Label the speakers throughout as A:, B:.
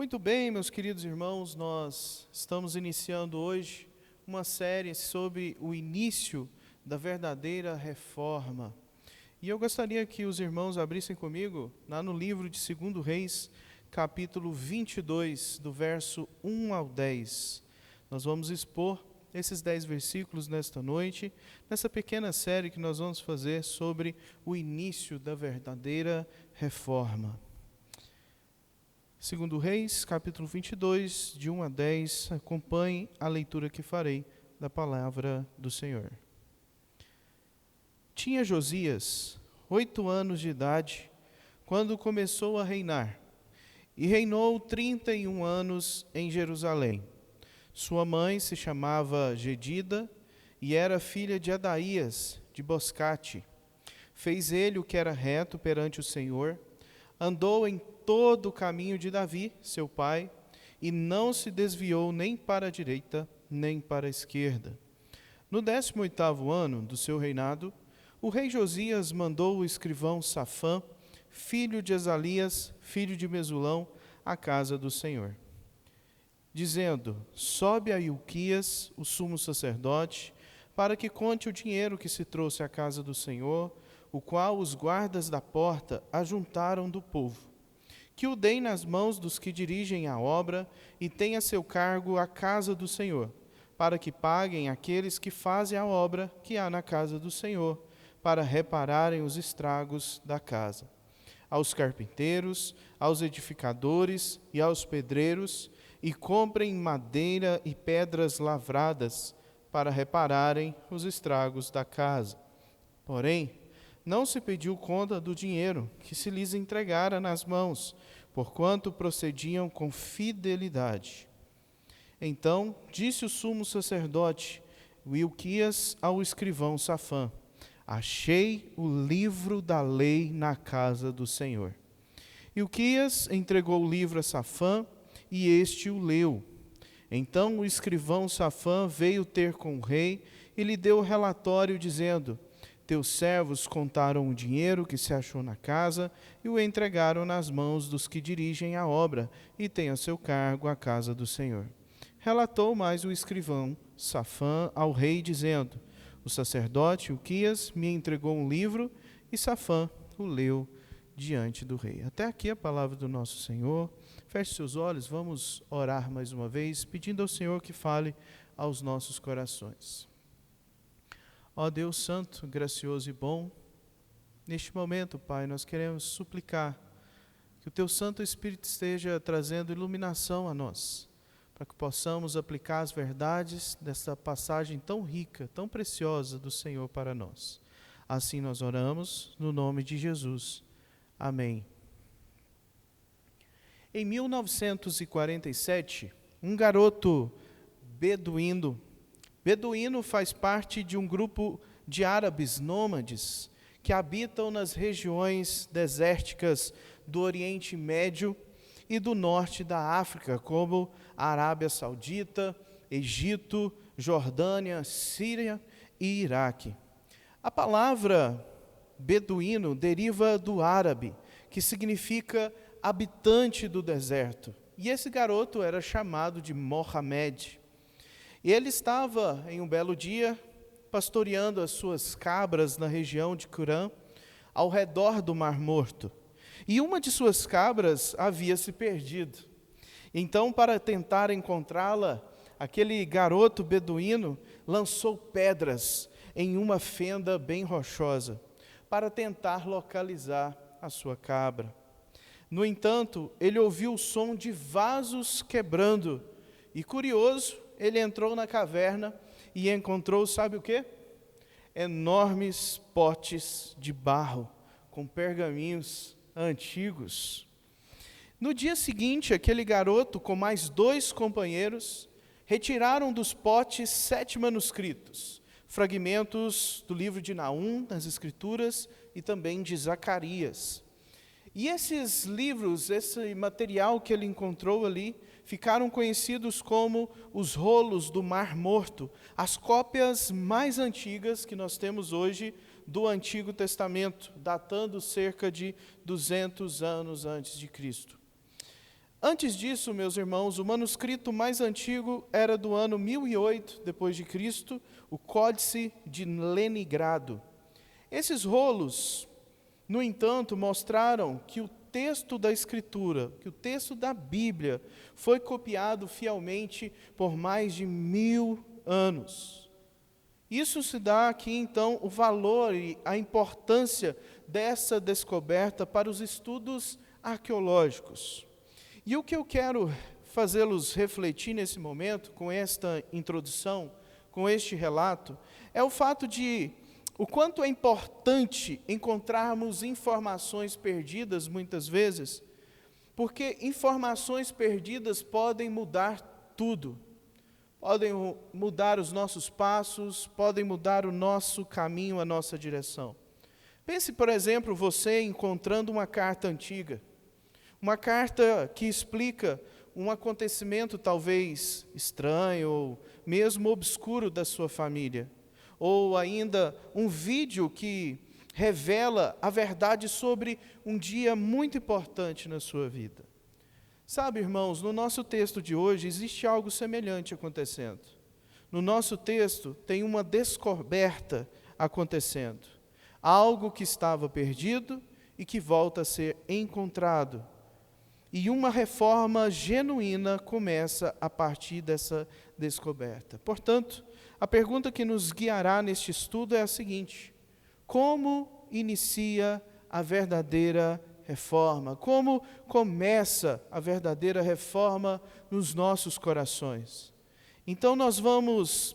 A: Muito bem, meus queridos irmãos, nós estamos iniciando hoje uma série sobre o início da verdadeira reforma. E eu gostaria que os irmãos abrissem comigo lá no livro de 2 Reis, capítulo 22, do verso 1 ao 10. Nós vamos expor esses 10 versículos nesta noite, nessa pequena série que nós vamos fazer sobre o início da verdadeira reforma. 2 Reis, capítulo 22, de 1 a 10, acompanhe a leitura que farei da palavra do Senhor. Tinha Josias 8 anos de idade, quando começou a reinar, e reinou 31 anos em Jerusalém. Sua mãe se chamava Gedida, e era filha de Adaías, de Boscate. Fez ele o que era reto perante o Senhor, andou em todo o caminho de Davi, seu pai, e não se desviou nem para a direita, nem para a esquerda. No 18º ano do seu reinado, o rei Josias mandou o escrivão Safã, filho de Azalias, filho de Mesulão, à casa do Senhor, dizendo: sobe a Ilquias, o sumo sacerdote, para que conte o dinheiro que se trouxe à casa do Senhor, o qual os guardas da porta ajuntaram do povo. Que o deem nas mãos dos que dirigem a obra e tenha a seu cargo a casa do Senhor, para que paguem aqueles que fazem a obra que há na casa do Senhor, para repararem os estragos da casa. Aos carpinteiros, aos edificadores e aos pedreiros, e comprem madeira e pedras lavradas, para repararem os estragos da casa. Porém, não se pediu conta do dinheiro que se lhes entregara nas mãos, porquanto procediam com fidelidade. Então disse o sumo sacerdote Ilquias ao escrivão Safã: achei o livro da lei na casa do Senhor. Ilquias entregou o livro a Safã, e este o leu. Então o escrivão Safã veio ter com o rei e lhe deu o relatório, dizendo: teus servos contaram o dinheiro que se achou na casa e o entregaram nas mãos dos que dirigem a obra e têm a seu cargo a casa do Senhor. Relatou mais o escrivão Safã ao rei, dizendo: o sacerdote Ilquias me entregou um livro, e Safã o leu diante do rei. Até aqui a palavra do nosso Senhor. Feche seus olhos, vamos orar mais uma vez, pedindo ao Senhor que fale aos nossos corações. Ó Deus santo, gracioso e bom, neste momento, Pai, nós queremos suplicar que o Teu Santo Espírito esteja trazendo iluminação a nós, para que possamos aplicar as verdades dessa passagem tão rica, tão preciosa do Senhor para nós. Assim nós oramos, no nome de Jesus. Amém. Em 1947, um garoto beduíno faz parte de um grupo de árabes nômades que habitam nas regiões desérticas do Oriente Médio e do norte da África, como a Arábia Saudita, Egito, Jordânia, Síria e Iraque. A palavra beduíno deriva do árabe, que significa habitante do deserto. E esse garoto era chamado de Mohamed. E ele estava, em um belo dia, pastoreando as suas cabras na região de Curã, ao redor do Mar Morto. E uma de suas cabras havia se perdido. Então, para tentar encontrá-la, aquele garoto beduíno lançou pedras em uma fenda bem rochosa, para tentar localizar a sua cabra. No entanto, ele ouviu o som de vasos quebrando, e curioso, ele entrou na caverna e encontrou, sabe o quê? Enormes potes de barro com pergaminhos antigos. No dia seguinte, aquele garoto, com mais 2 companheiros, retiraram dos potes 7 manuscritos, fragmentos do livro de Naum, das Escrituras, e também de Zacarias. E esses livros, esse material que ele encontrou ali, ficaram conhecidos como os rolos do Mar Morto, as cópias mais antigas que nós temos hoje do Antigo Testamento, datando cerca de 200 anos antes de Cristo. Antes disso, meus irmãos, o manuscrito mais antigo era do ano 1008 depois de Cristo, o Códice de Leningrado. Esses rolos, no entanto, mostraram que o texto da Escritura, que o texto da Bíblia, foi copiado fielmente por mais de 1000 anos. Isso se dá aqui, então, o valor e a importância dessa descoberta para os estudos arqueológicos. E o que eu quero fazê-los refletir nesse momento, com esta introdução, com este relato, é o fato de o quanto é importante encontrarmos informações perdidas, muitas vezes, porque informações perdidas podem mudar tudo. Podem mudar os nossos passos, podem mudar o nosso caminho, a nossa direção. Pense, por exemplo, você encontrando uma carta antiga. Uma carta que explica um acontecimento talvez estranho ou mesmo obscuro da sua família. Ou ainda um vídeo que revela a verdade sobre um dia muito importante na sua vida. Sabe, irmãos, no nosso texto de hoje existe algo semelhante acontecendo. No nosso texto tem uma descoberta acontecendo. Algo que estava perdido e que volta a ser encontrado. E uma reforma genuína começa a partir dessa descoberta. Portanto, a pergunta que nos guiará neste estudo é a seguinte: como inicia a verdadeira reforma? Como começa a verdadeira reforma nos nossos corações? Então, nós vamos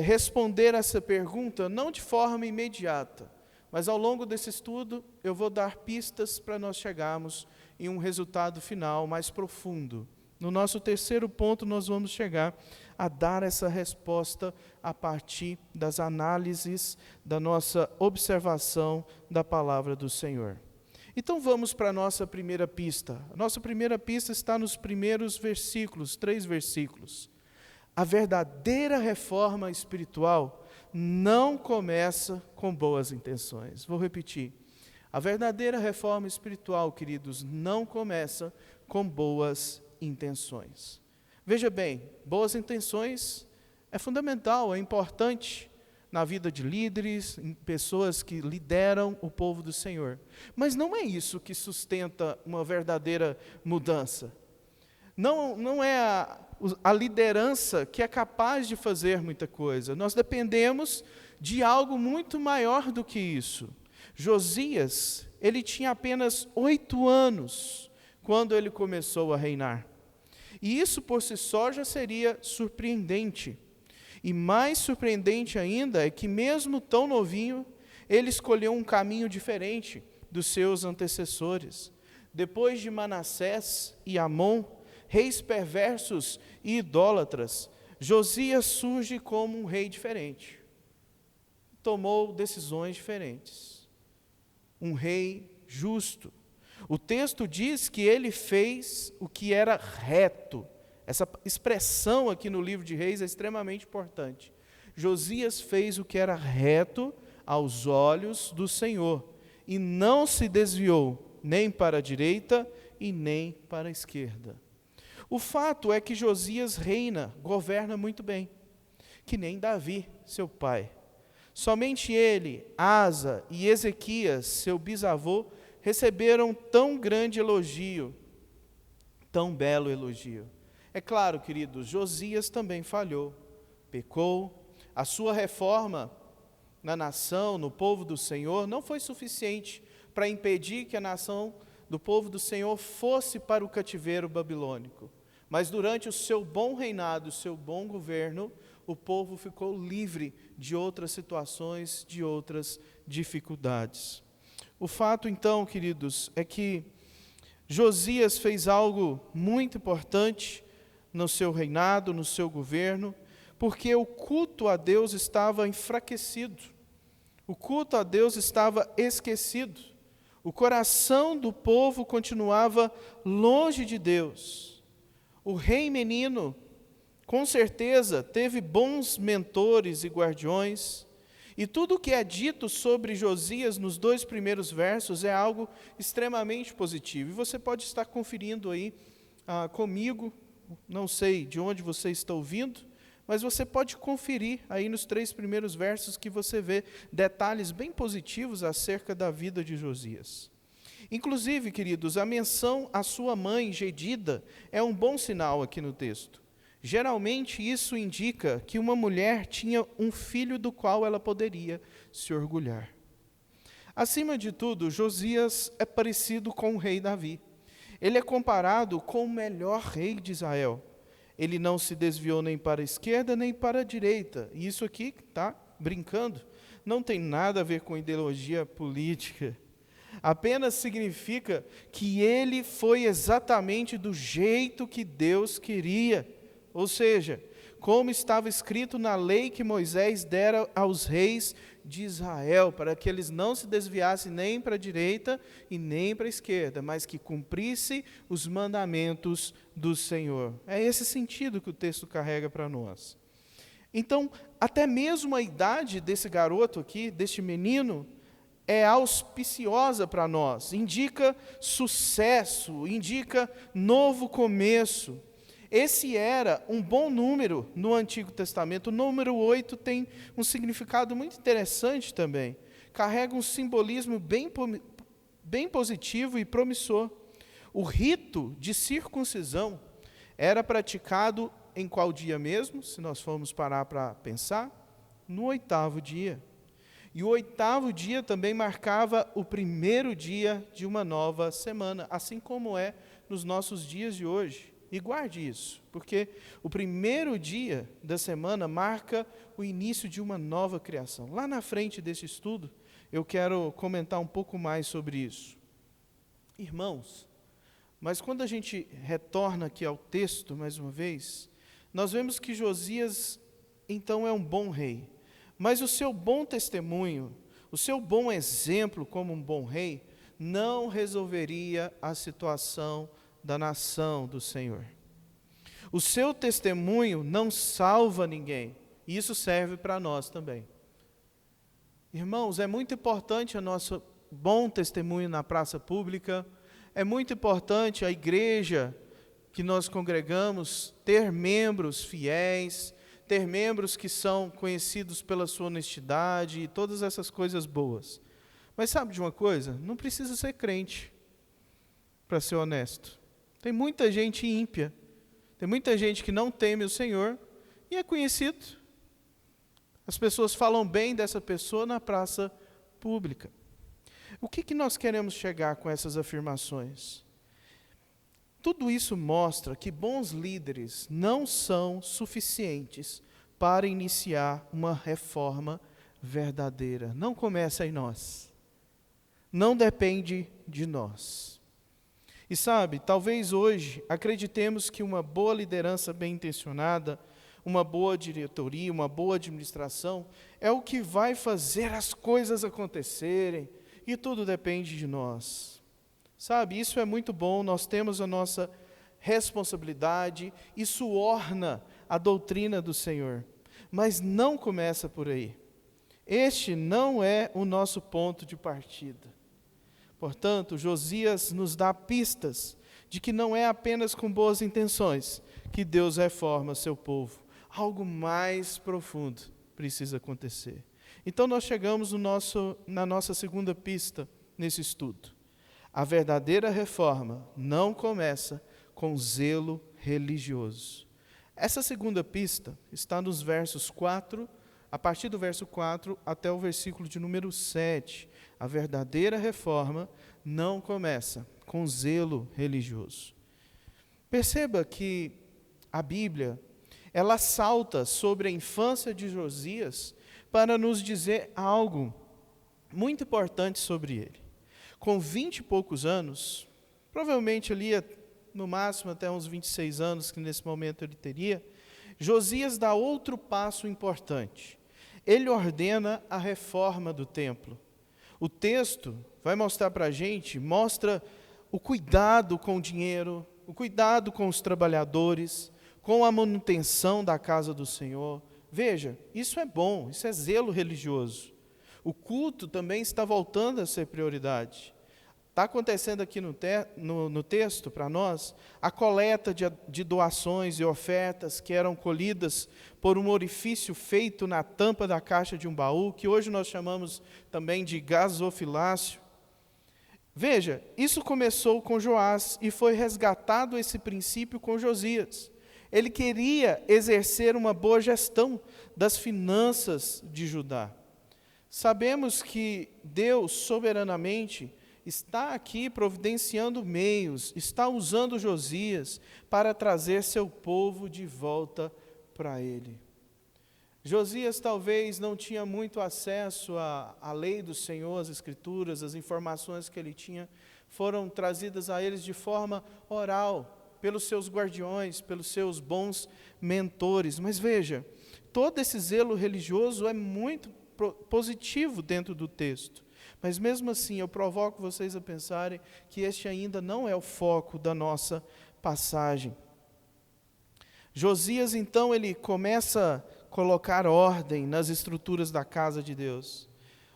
A: responder essa pergunta não de forma imediata, mas ao longo desse estudo eu vou dar pistas para nós chegarmos em um resultado final mais profundo. No nosso terceiro ponto, nós vamos chegar a dar essa resposta a partir das análises da nossa observação da palavra do Senhor. Então vamos para a nossa primeira pista. A nossa primeira pista está nos primeiros versículos, 3 versículos. A verdadeira reforma espiritual não começa com boas intenções. Vou repetir. A verdadeira reforma espiritual, queridos, não começa com boas intenções. Veja bem, boas intenções é fundamental, é importante na vida de líderes, em pessoas que lideram o povo do Senhor. Mas não é isso que sustenta uma verdadeira mudança. Não é a liderança que é capaz de fazer muita coisa. Nós dependemos de algo muito maior do que isso. Josias, ele tinha apenas 8 anos quando ele começou a reinar. E isso por si só já seria surpreendente. E mais surpreendente ainda é que mesmo tão novinho, ele escolheu um caminho diferente dos seus antecessores. Depois de Manassés e Amon, reis perversos e idólatras, Josias surge como um rei diferente. Tomou decisões diferentes. Um rei justo. O texto diz que ele fez o que era reto. Essa expressão aqui no livro de Reis é extremamente importante. Josias fez o que era reto aos olhos do Senhor e não se desviou nem para a direita e nem para a esquerda. O fato é que Josias reina, governa muito bem, que nem Davi, seu pai. Somente ele, Asa e Ezequias, seu bisavô, receberam tão grande elogio, tão belo elogio. É claro, queridos, Josias também falhou, pecou. A sua reforma na nação, no povo do Senhor, não foi suficiente para impedir que a nação do povo do Senhor fosse para o cativeiro babilônico. Mas durante o seu bom reinado, o seu bom governo, o povo ficou livre de outras situações, de outras dificuldades. O fato, então, queridos, é que Josias fez algo muito importante no seu reinado, no seu governo, porque o culto a Deus estava enfraquecido. O culto a Deus estava esquecido. O coração do povo continuava longe de Deus. O rei menino, com certeza, teve bons mentores e guardiões, e tudo o que é dito sobre Josias nos 2 primeiros versos é algo extremamente positivo. E você pode estar conferindo aí comigo, não sei de onde você está ouvindo, mas você pode conferir aí nos 3 primeiros versos que você vê detalhes bem positivos acerca da vida de Josias. Inclusive, queridos, a menção à sua mãe, Gedida, é um bom sinal aqui no texto. Geralmente, isso indica que uma mulher tinha um filho do qual ela poderia se orgulhar. Acima de tudo, Josias é parecido com o rei Davi. Ele é comparado com o melhor rei de Israel. Ele não se desviou nem para a esquerda nem para a direita. E isso aqui, tá brincando, não tem nada a ver com ideologia política. Apenas significa que ele foi exatamente do jeito que Deus queria. Ou seja, como estava escrito na lei que Moisés dera aos reis de Israel, para que eles não se desviassem nem para a direita e nem para a esquerda, mas que cumprisse os mandamentos do Senhor. É esse sentido que o texto carrega para nós. Então, até mesmo a idade desse garoto aqui, deste menino, é auspiciosa para nós, indica sucesso, indica novo começo. Esse era um bom número no Antigo Testamento. O número 8 tem um significado muito interessante também. Carrega um simbolismo bem positivo e promissor. O rito de circuncisão era praticado em qual dia mesmo, se nós formos parar para pensar? No 8º dia. E o 8º dia também marcava o primeiro dia de uma nova semana, assim como é nos nossos dias de hoje. E guarde isso, porque o primeiro dia da semana marca o início de uma nova criação. Lá na frente desse estudo, eu quero comentar um pouco mais sobre isso. Irmãos, mas quando a gente retorna aqui ao texto, mais uma vez, nós vemos que Josias, então, é um bom rei. Mas o seu bom testemunho, o seu bom exemplo como um bom rei, não resolveria a situação da nação do Senhor. O seu testemunho não salva ninguém. E isso serve para nós também. Irmãos, é muito importante o nosso bom testemunho na praça pública. É muito importante a igreja que nós congregamos ter membros fiéis, ter membros que são conhecidos pela sua honestidade e todas essas coisas boas. Mas sabe de uma coisa? Não precisa ser crente para ser honesto. Tem muita gente ímpia, tem muita gente que não teme o Senhor e é conhecido. As pessoas falam bem dessa pessoa na praça pública. O que nós queremos chegar com essas afirmações? Tudo isso mostra que bons líderes não são suficientes para iniciar uma reforma verdadeira. Não começa em nós. Não depende de nós. E sabe, talvez hoje acreditemos que uma boa liderança bem intencionada, uma boa diretoria, uma boa administração, é o que vai fazer as coisas acontecerem, e tudo depende de nós. Sabe, isso é muito bom, nós temos a nossa responsabilidade, isso orna a doutrina do Senhor, mas não começa por aí. Este não é o nosso ponto de partida. Portanto, Josias nos dá pistas de que não é apenas com boas intenções que Deus reforma seu povo. Algo mais profundo precisa acontecer. Então nós chegamos na nossa segunda pista nesse estudo. A verdadeira reforma não começa com zelo religioso. Essa segunda pista está nos versos 4, a partir do verso 4 até o versículo de número 7. A verdadeira reforma não começa com zelo religioso. Perceba que a Bíblia, ela salta sobre a infância de Josias para nos dizer algo muito importante sobre ele. Com 20 e poucos anos, provavelmente ali no máximo até uns 26 anos que nesse momento ele teria, Josias dá outro passo importante. Ele ordena a reforma do templo. O texto vai mostrar para a gente, mostra o cuidado com o dinheiro, o cuidado com os trabalhadores, com a manutenção da casa do Senhor. Veja, isso é bom, isso é zelo religioso. O culto também está voltando a ser prioridade. Está acontecendo aqui no texto, para nós, a coleta de doações e ofertas que eram colhidas por um orifício feito na tampa da caixa de um baú, que hoje nós chamamos também de gasofilácio. Veja, isso começou com Joás e foi resgatado esse princípio com Josias. Ele queria exercer uma boa gestão das finanças de Judá. Sabemos que Deus, soberanamente, está aqui providenciando meios, está usando Josias para trazer seu povo de volta para ele. Josias talvez não tinha muito acesso à lei do Senhor, às Escrituras, as informações que ele tinha foram trazidas a eles de forma oral, pelos seus guardiões, pelos seus bons mentores. Mas veja, todo esse zelo religioso é muito positivo dentro do texto. Mas mesmo assim, eu provoco vocês a pensarem que este ainda não é o foco da nossa passagem. Josias, então, ele começa a colocar ordem nas estruturas da casa de Deus.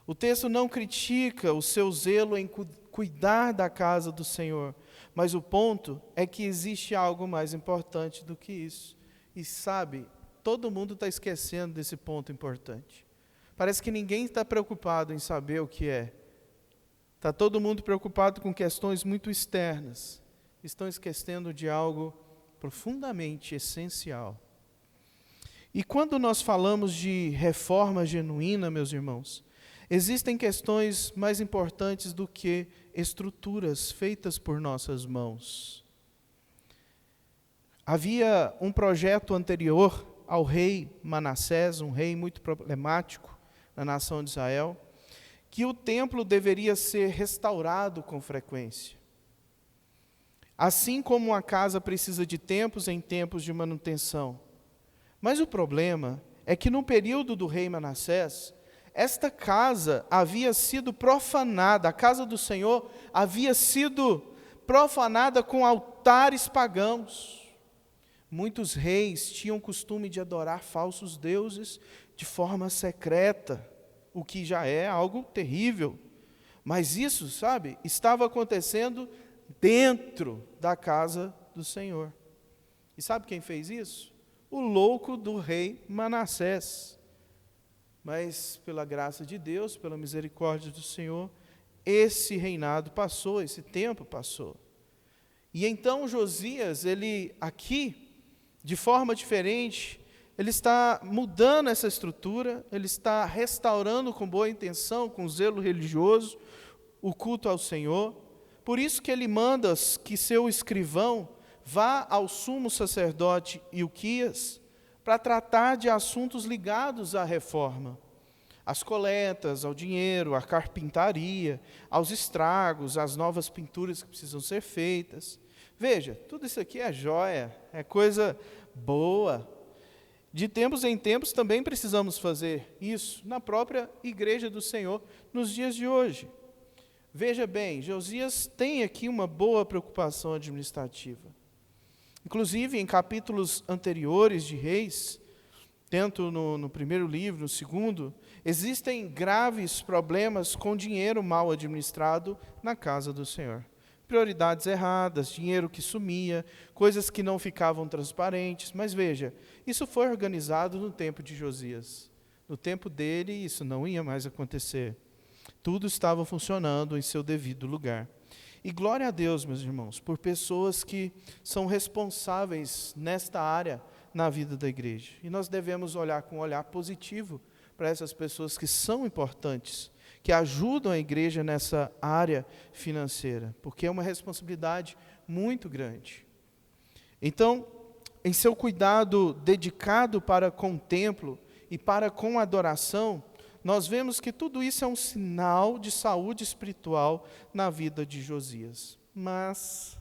A: O texto não critica o seu zelo em cuidar da casa do Senhor, mas o ponto é que existe algo mais importante do que isso. E sabe, todo mundo está esquecendo desse ponto importante. Parece que ninguém está preocupado em saber o que é. Está todo mundo preocupado com questões muito externas. Estão esquecendo de algo profundamente essencial. E quando nós falamos de reforma genuína, meus irmãos, existem questões mais importantes do que estruturas feitas por nossas mãos. Havia um projeto anterior ao rei Manassés, um rei muito problemático na nação de Israel, que o templo deveria ser restaurado com frequência. Assim como uma casa precisa de tempos em tempos de manutenção. Mas o problema é que no período do rei Manassés, esta casa havia sido profanada, a casa do Senhor havia sido profanada com altares pagãos. Muitos reis tinham o costume de adorar falsos deuses de forma secreta, o que já é algo terrível. Mas isso, sabe, estava acontecendo dentro da casa do Senhor. E sabe quem fez isso? O louco do rei Manassés. Mas pela graça de Deus, pela misericórdia do Senhor, esse reinado passou, esse tempo passou. E então Josias, ele aqui, de forma diferente, ele está mudando essa estrutura, ele está restaurando com boa intenção, com zelo religioso, o culto ao Senhor. Por isso que ele manda que seu escrivão vá ao sumo sacerdote Ilquias para tratar de assuntos ligados à reforma. Às coletas, ao dinheiro, à carpintaria, aos estragos, às novas pinturas que precisam ser feitas. Veja, tudo isso aqui é joia, é coisa boa. De tempos em tempos também precisamos fazer isso na própria igreja do Senhor nos dias de hoje. Veja bem, Josias tem aqui uma boa preocupação administrativa. Inclusive, em capítulos anteriores de Reis, tanto no primeiro livro, no segundo, existem graves problemas com dinheiro mal administrado na casa do Senhor. Prioridades erradas, dinheiro que sumia, coisas que não ficavam transparentes. Mas veja, isso foi organizado no tempo de Josias. No tempo dele, isso não ia mais acontecer. Tudo estava funcionando em seu devido lugar. E glória a Deus, meus irmãos, por pessoas que são responsáveis nesta área na vida da igreja. E nós devemos olhar com um olhar positivo para essas pessoas que são importantes, que ajudam a igreja nessa área financeira, porque é uma responsabilidade muito grande. Então, em seu cuidado dedicado para com o templo e para com a adoração, nós vemos que tudo isso é um sinal de saúde espiritual na vida de Josias. Mas,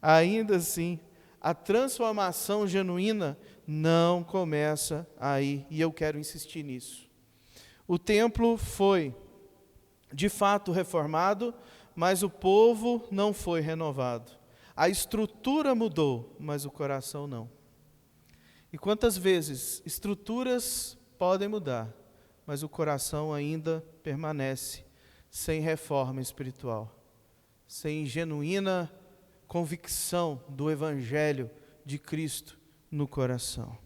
A: ainda assim, a transformação genuína não começa aí, e eu quero insistir nisso. O templo foi, de fato, reformado, mas o povo não foi renovado. A estrutura mudou, mas o coração não. E quantas vezes estruturas podem mudar, mas o coração ainda permanece sem reforma espiritual. sem genuína convicção do Evangelho de Cristo no coração.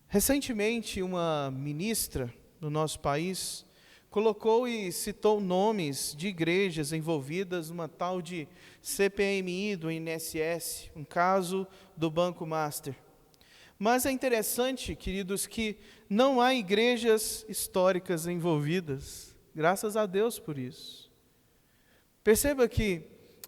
A: Recentemente, uma ministra no nosso país colocou e citou nomes de igrejas envolvidas numa tal de CPMI do INSS, um caso do Banco Master. Mas é interessante, queridos, que não há igrejas históricas envolvidas. Graças a Deus por isso. Perceba que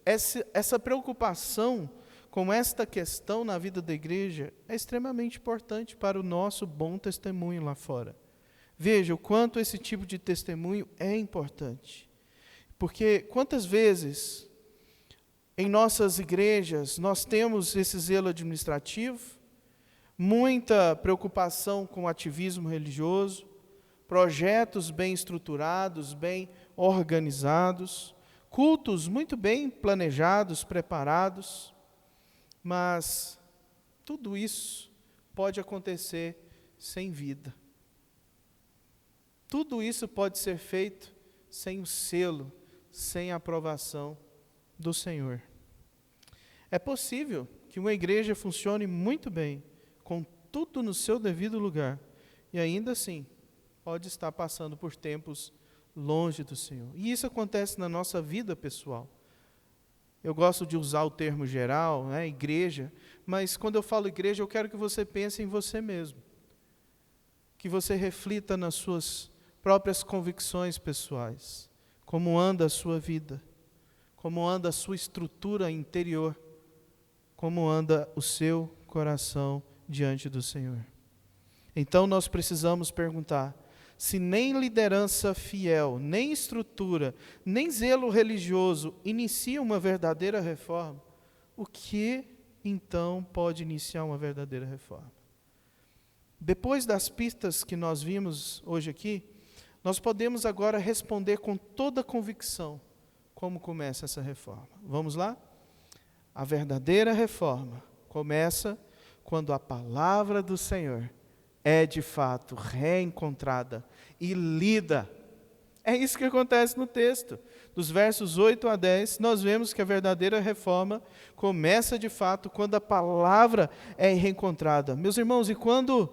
A: essa preocupação com esta questão na vida da igreja é extremamente importante para o nosso bom testemunho lá fora. Veja o quanto esse tipo de testemunho é importante. Porque quantas vezes em nossas igrejas nós temos esse zelo administrativo, muita preocupação com o ativismo religioso, projetos bem estruturados, bem organizados, cultos muito bem planejados, preparados, mas tudo isso pode acontecer sem vida. Tudo isso pode ser feito sem o selo, sem a aprovação do Senhor. É possível que uma igreja funcione muito bem, com tudo no seu devido lugar, e ainda assim pode estar passando por tempos longe do Senhor. E isso acontece na nossa vida pessoal. Eu gosto de usar o termo geral, igreja, mas quando eu falo igreja, eu quero que você pense em você mesmo. Que você reflita nas suas próprias convicções pessoais. Como anda a sua vida. Como anda a sua estrutura interior. Como anda o seu coração diante do Senhor. Então nós precisamos perguntar, se nem liderança fiel, nem estrutura, nem zelo religioso inicia uma verdadeira reforma, o que então pode iniciar uma verdadeira reforma? Depois das pistas que nós vimos hoje aqui, nós podemos agora responder com toda convicção como começa essa reforma. Vamos lá? A verdadeira reforma começa quando a palavra do Senhor é de fato reencontrada e lida. É isso que acontece no texto. Dos versos 8 a 10, nós vemos que a verdadeira reforma começa de fato quando a palavra é reencontrada. Meus irmãos, e quando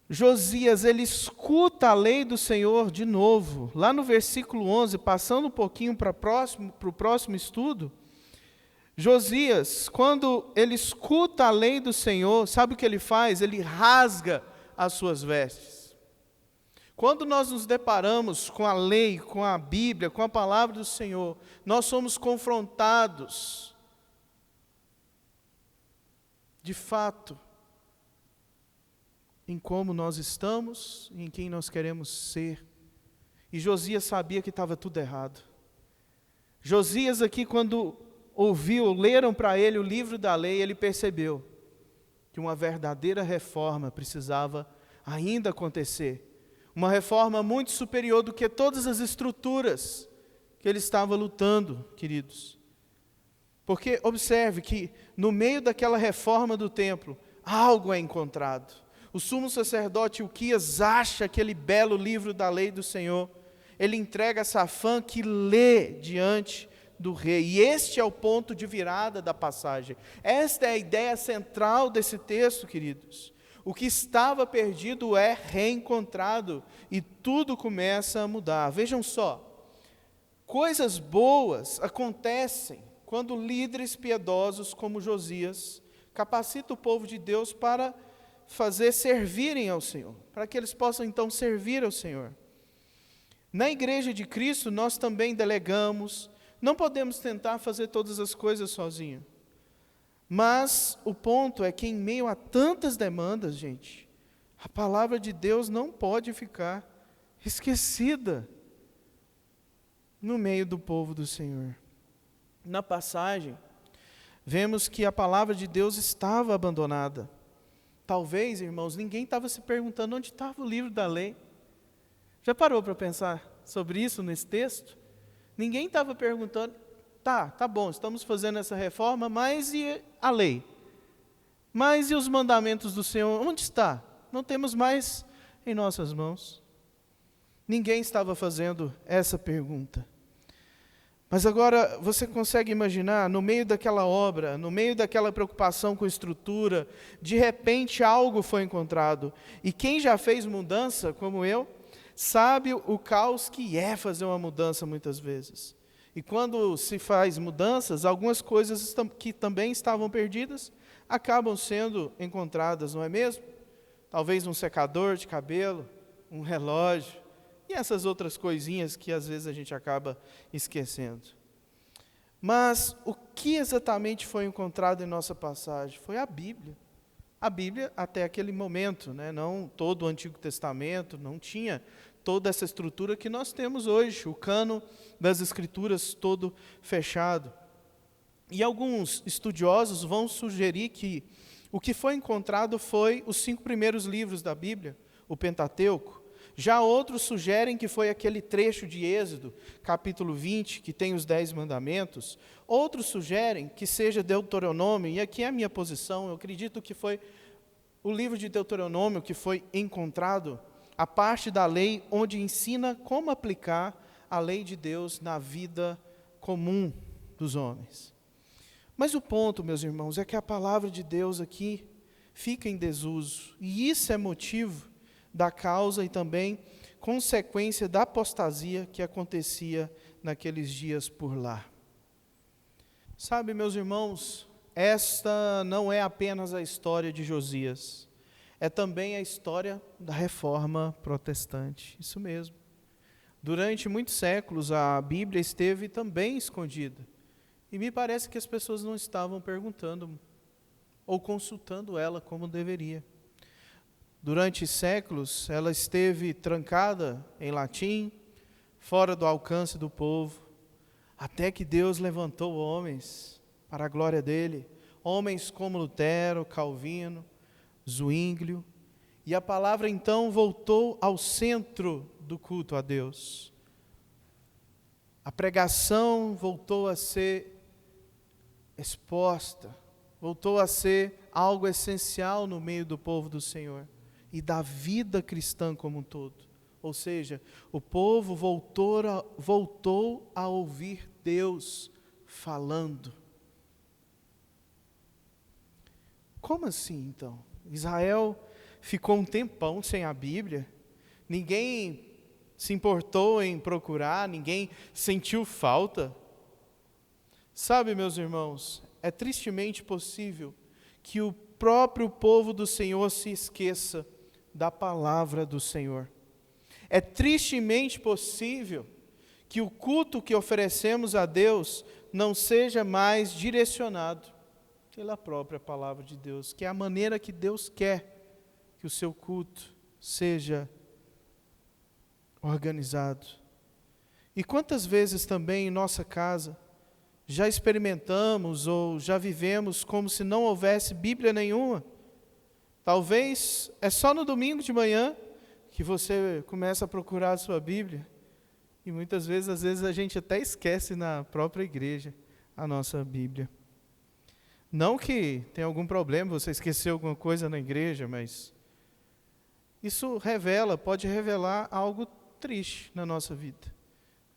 A: Josias, ele escuta a lei do Senhor de novo, lá no versículo 11, passando um pouquinho para o próximo estudo, Josias, quando ele escuta a lei do Senhor, sabe o que ele faz? Ele rasga as suas vestes. Quando nós nos deparamos com a lei, com a Bíblia, com a palavra do Senhor, nós somos confrontados, de fato, em como nós estamos, em quem nós queremos ser. E Josias sabia que estava tudo errado. Josias aqui, quando leram para ele o livro da lei, ele percebeu que uma verdadeira reforma precisava ainda acontecer. Uma reforma muito superior do que todas as estruturas que ele estava lutando, queridos. Porque observe que no meio daquela reforma do templo, algo é encontrado. O sumo sacerdote Ilquias acha aquele belo livro da lei do Senhor. Ele entrega a Safã, que lê diante do rei. E este é o ponto de virada da passagem. Esta é a ideia central desse texto, queridos. O que estava perdido é reencontrado e tudo começa a mudar. Vejam só, coisas boas acontecem quando líderes piedosos como Josias capacitam o povo de Deus para fazer servirem ao Senhor, para que eles possam então servir ao Senhor. Na igreja de Cristo nós também delegamos, não podemos tentar fazer todas as coisas sozinhos. Mas o ponto é que em meio a tantas demandas, gente, a palavra de Deus não pode ficar esquecida no meio do povo do Senhor. Na passagem, vemos que a palavra de Deus estava abandonada. Talvez, irmãos, ninguém estava se perguntando onde estava o livro da lei. Já parou para pensar sobre isso nesse texto? Ninguém estava perguntando, tá bom, estamos fazendo essa reforma, mas e a lei? Mas e os mandamentos do Senhor? Onde está? Não temos mais em nossas mãos. Ninguém estava fazendo essa pergunta. Mas agora você consegue imaginar, no meio daquela obra, no meio daquela preocupação com estrutura, de repente algo foi encontrado. E quem já fez mudança, como eu, sabe o caos que é fazer uma mudança muitas vezes. E quando se faz mudanças, algumas coisas que também estavam perdidas acabam sendo encontradas, não é mesmo? Talvez um secador de cabelo, um relógio, e essas outras coisinhas que às vezes a gente acaba esquecendo. Mas o que exatamente foi encontrado em nossa passagem? Foi a Bíblia. A Bíblia até aquele momento, né? Não todo o Antigo Testamento, não tinha toda essa estrutura que nós temos hoje, o cânon das Escrituras todo fechado. E alguns estudiosos vão sugerir que o que foi encontrado foi os 5 primeiros livros da Bíblia, o Pentateuco. Já outros sugerem que foi aquele trecho de Êxodo, capítulo 20, que tem os 10 mandamentos. Outros sugerem que seja Deuteronômio, e aqui é a minha posição, eu acredito que foi o livro de Deuteronômio que foi encontrado, a parte da lei onde ensina como aplicar a lei de Deus na vida comum dos homens. Mas o ponto, meus irmãos, é que a palavra de Deus aqui fica em desuso, e isso é motivo da causa e também consequência da apostasia que acontecia naqueles dias por lá. Sabe, meus irmãos, esta não é apenas a história de Josias, é também a história da Reforma Protestante, isso mesmo. Durante muitos séculos a Bíblia esteve também escondida, e me parece que as pessoas não estavam perguntando ou consultando ela como deveria. Durante séculos, ela esteve trancada em latim, fora do alcance do povo, até que Deus levantou homens para a glória dele, homens como Lutero, Calvino, Zwinglio, e a palavra então voltou ao centro do culto a Deus. A pregação voltou a ser exposta, voltou a ser algo essencial no meio do povo do Senhor e da vida cristã como um todo. Ou seja, o povo voltou a ouvir Deus falando. Como assim, então? Israel ficou um tempão sem a Bíblia, ninguém se importou em procurar, ninguém sentiu falta. Sabe, meus irmãos, é tristemente possível que o próprio povo do Senhor se esqueça da palavra do Senhor. É tristemente possível que o culto que oferecemos a Deus não seja mais direcionado pela própria palavra de Deus, que é a maneira que Deus quer que o seu culto seja organizado. E quantas vezes também em nossa casa já experimentamos ou já vivemos como se não houvesse Bíblia nenhuma? Talvez é só no domingo de manhã que você começa a procurar a sua Bíblia. E muitas vezes, às vezes a gente até esquece na própria igreja a nossa Bíblia. Não que tenha algum problema você esquecer alguma coisa na igreja, mas isso pode revelar algo triste na nossa vida,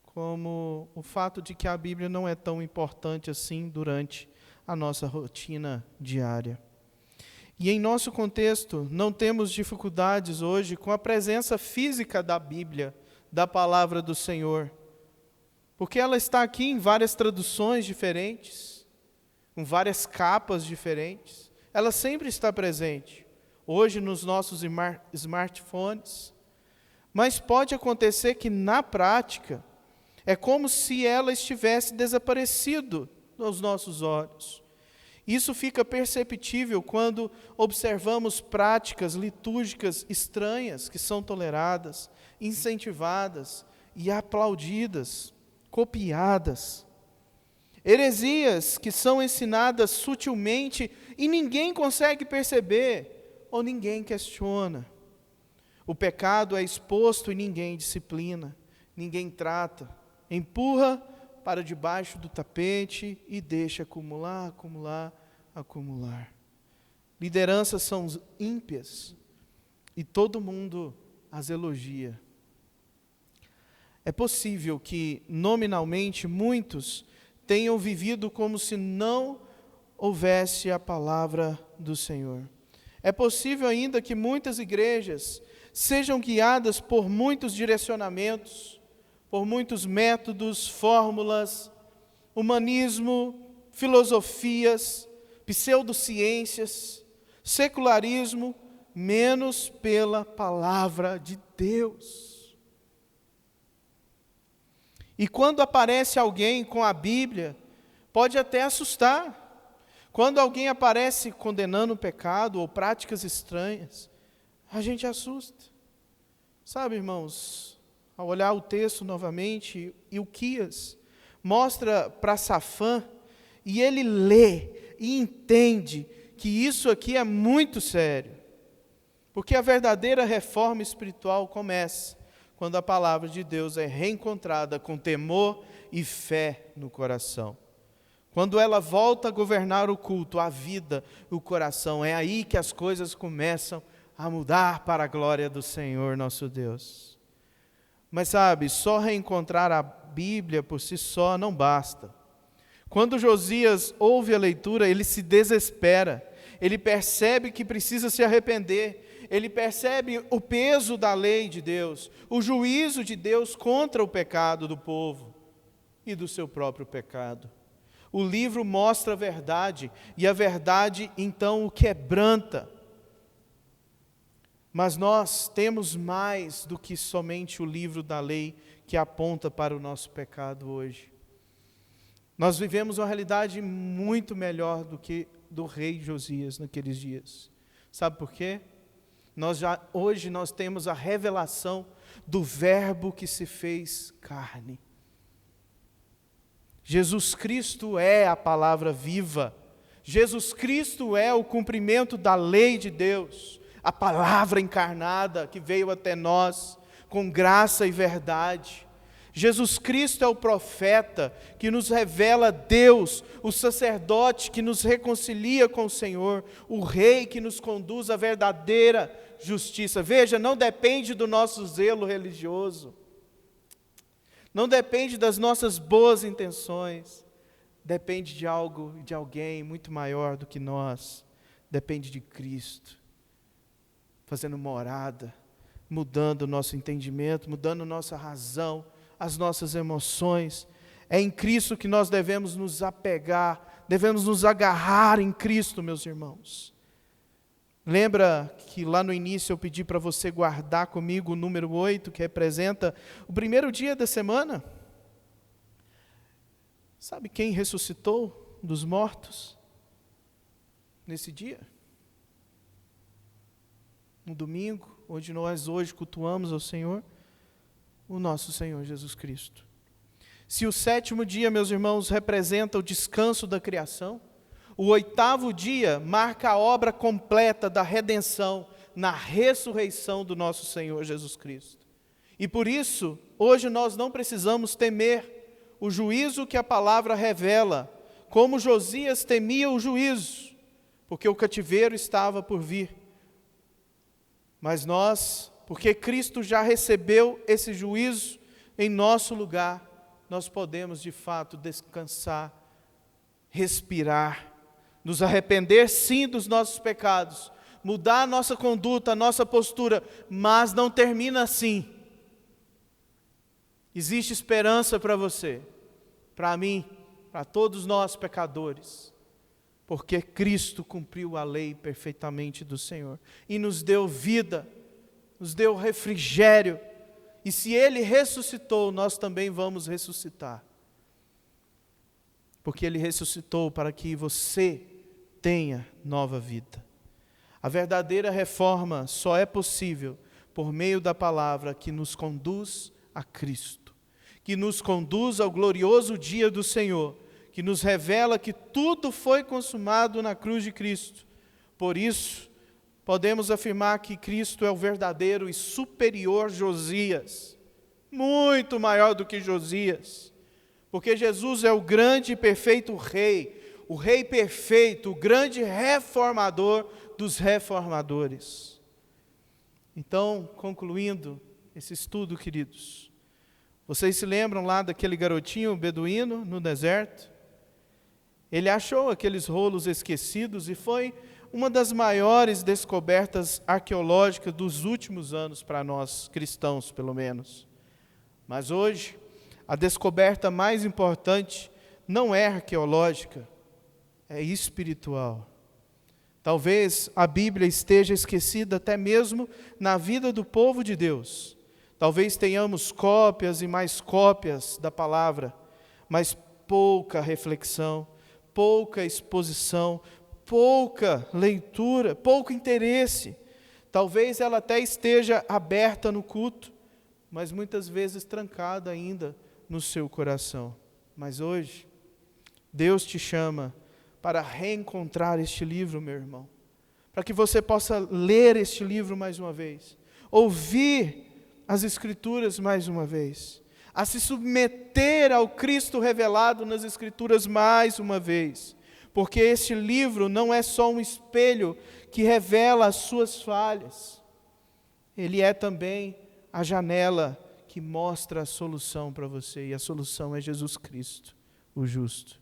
A: como o fato de que a Bíblia não é tão importante assim durante a nossa rotina diária. E em nosso contexto, não temos dificuldades hoje com a presença física da Bíblia, da palavra do Senhor, porque ela está aqui em várias traduções diferentes, com várias capas diferentes, ela sempre está presente, hoje nos nossos smartphones, mas pode acontecer que na prática, é como se ela estivesse desaparecido aos nossos olhos. Isso fica perceptível quando observamos práticas litúrgicas estranhas que são toleradas, incentivadas e aplaudidas, copiadas. Heresias que são ensinadas sutilmente e ninguém consegue perceber ou ninguém questiona. O pecado é exposto e ninguém disciplina, ninguém trata, empurra para debaixo do tapete e deixa acumular. Lideranças são ímpias e todo mundo as elogia. É possível que, nominalmente, muitos tenham vivido como se não houvesse a palavra do Senhor. É possível ainda que muitas igrejas sejam guiadas por muitos direcionamentos, por muitos métodos, fórmulas, humanismo, filosofias, pseudociências, secularismo, menos pela palavra de Deus. E quando aparece alguém com a Bíblia, pode até assustar. Quando alguém aparece condenando o pecado ou práticas estranhas, a gente assusta. Sabe, irmãos, ao olhar o texto novamente, Ilquias mostra para Safã, e ele lê e entende que isso aqui é muito sério. Porque a verdadeira reforma espiritual começa quando a palavra de Deus é reencontrada com temor e fé no coração. Quando ela volta a governar o culto, a vida, o coração, é aí que as coisas começam a mudar para a glória do Senhor nosso Deus. Mas sabe, só reencontrar a Bíblia por si só não basta. Quando Josias ouve a leitura, ele se desespera, ele percebe que precisa se arrepender, ele percebe o peso da lei de Deus, o juízo de Deus contra o pecado do povo e do seu próprio pecado. O livro mostra a verdade, e a verdade então o quebranta. Mas nós temos mais do que somente o livro da lei que aponta para o nosso pecado hoje. Nós vivemos uma realidade muito melhor do que do rei Josias naqueles dias. Sabe por quê? Hoje nós temos a revelação do Verbo que se fez carne. Jesus Cristo é a palavra viva. Jesus Cristo é o cumprimento da lei de Deus. A palavra encarnada que veio até nós com graça e verdade. Jesus Cristo é o profeta que nos revela Deus, o sacerdote que nos reconcilia com o Senhor, o rei que nos conduz à verdadeira justiça. Veja, não depende do nosso zelo religioso, não depende das nossas boas intenções, depende de algo, de alguém muito maior do que nós, depende de Cristo, fazendo morada, mudando o nosso entendimento, mudando nossa razão, as nossas emoções. É em Cristo que nós devemos nos apegar, devemos nos agarrar em Cristo, meus irmãos. Lembra que lá no início eu pedi para você guardar comigo o número 8, que representa o primeiro dia da semana? Sabe quem ressuscitou dos mortos nesse dia? No domingo, onde nós hoje cultuamos ao Senhor, o nosso Senhor Jesus Cristo. Se o sétimo dia, meus irmãos, representa o descanso da criação, o oitavo dia marca a obra completa da redenção na ressurreição do nosso Senhor Jesus Cristo. E por isso, hoje nós não precisamos temer o juízo que a palavra revela, como Josias temia o juízo, porque o cativeiro estava por vir. Mas nós, porque Cristo já recebeu esse juízo em nosso lugar, nós podemos de fato descansar, respirar, nos arrepender sim dos nossos pecados, mudar a nossa conduta, a nossa postura, mas não termina assim. Existe esperança para você, para mim, para todos nós pecadores, porque Cristo cumpriu a lei perfeitamente do Senhor e nos deu vida, nos deu refrigério, e se Ele ressuscitou, nós também vamos ressuscitar, porque Ele ressuscitou para que você tenha nova vida. A verdadeira reforma só é possível por meio da palavra que nos conduz a Cristo, que nos conduz ao glorioso dia do Senhor, que nos revela que tudo foi consumado na cruz de Cristo. Por isso, podemos afirmar que Cristo é o verdadeiro e superior Josias, muito maior do que Josias, porque Jesus é o grande e perfeito Rei, o Rei perfeito, o grande reformador dos reformadores. Então, concluindo esse estudo, queridos, Vocês se lembram lá daquele garotinho beduíno no deserto? Ele achou aqueles rolos esquecidos e foi uma das maiores descobertas arqueológicas dos últimos anos para nós cristãos, pelo menos. Mas hoje, a descoberta mais importante não é arqueológica, é espiritual. Talvez a Bíblia esteja esquecida até mesmo na vida do povo de Deus. Talvez tenhamos cópias e mais cópias da palavra, mas pouca reflexão, pouca exposição, pouca leitura, pouco interesse. Talvez ela até esteja aberta no culto, mas muitas vezes trancada ainda no seu coração. Mas hoje, Deus te chama para reencontrar este livro, meu irmão, para que você possa ler este livro mais uma vez, ouvir as Escrituras mais uma vez, a se submeter ao Cristo revelado nas Escrituras mais uma vez, porque este livro não é só um espelho que revela as suas falhas, ele é também a janela que mostra a solução para você, e a solução é Jesus Cristo, o justo.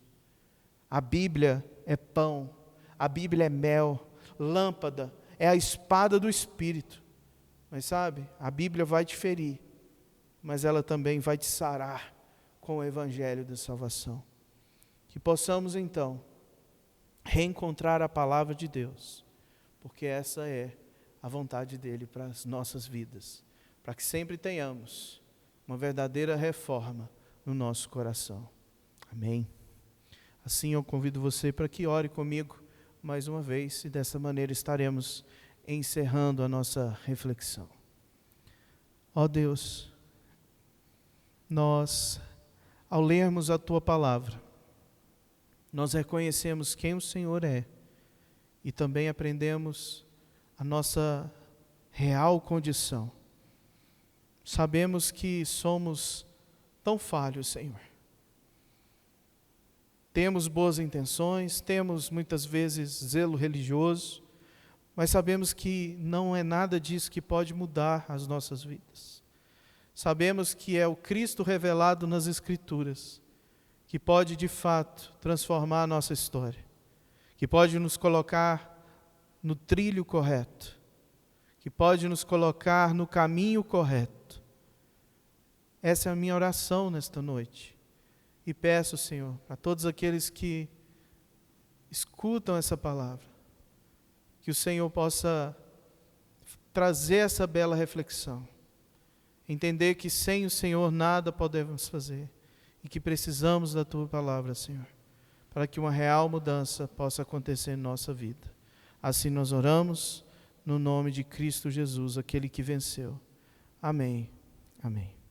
A: A Bíblia é pão, a Bíblia é mel, lâmpada, é a espada do Espírito. Mas sabe, a Bíblia vai te ferir, mas ela também vai te sarar com o Evangelho da salvação. Que possamos então reencontrar a palavra de Deus, porque essa é a vontade dele para as nossas vidas, para que sempre tenhamos uma verdadeira reforma no nosso coração. Amém? Assim eu convido você para que ore comigo mais uma vez, e dessa maneira estaremos encerrando a nossa reflexão. Ó Deus, nós, ao lermos a Tua palavra, nós reconhecemos quem o Senhor é e também aprendemos a nossa real condição. Sabemos que somos tão falhos, Senhor. Temos boas intenções, temos muitas vezes zelo religioso, mas sabemos que não é nada disso que pode mudar as nossas vidas. Sabemos que é o Cristo revelado nas Escrituras que pode de fato transformar a nossa história, que pode nos colocar no trilho correto, que pode nos colocar no caminho correto. Essa é a minha oração nesta noite. E peço, Senhor, para todos aqueles que escutam essa palavra, que o Senhor possa trazer essa bela reflexão, entender que sem o Senhor nada podemos fazer e que precisamos da Tua palavra, Senhor, para que uma real mudança possa acontecer em nossa vida. Assim nós oramos no nome de Cristo Jesus, aquele que venceu. Amém. Amém.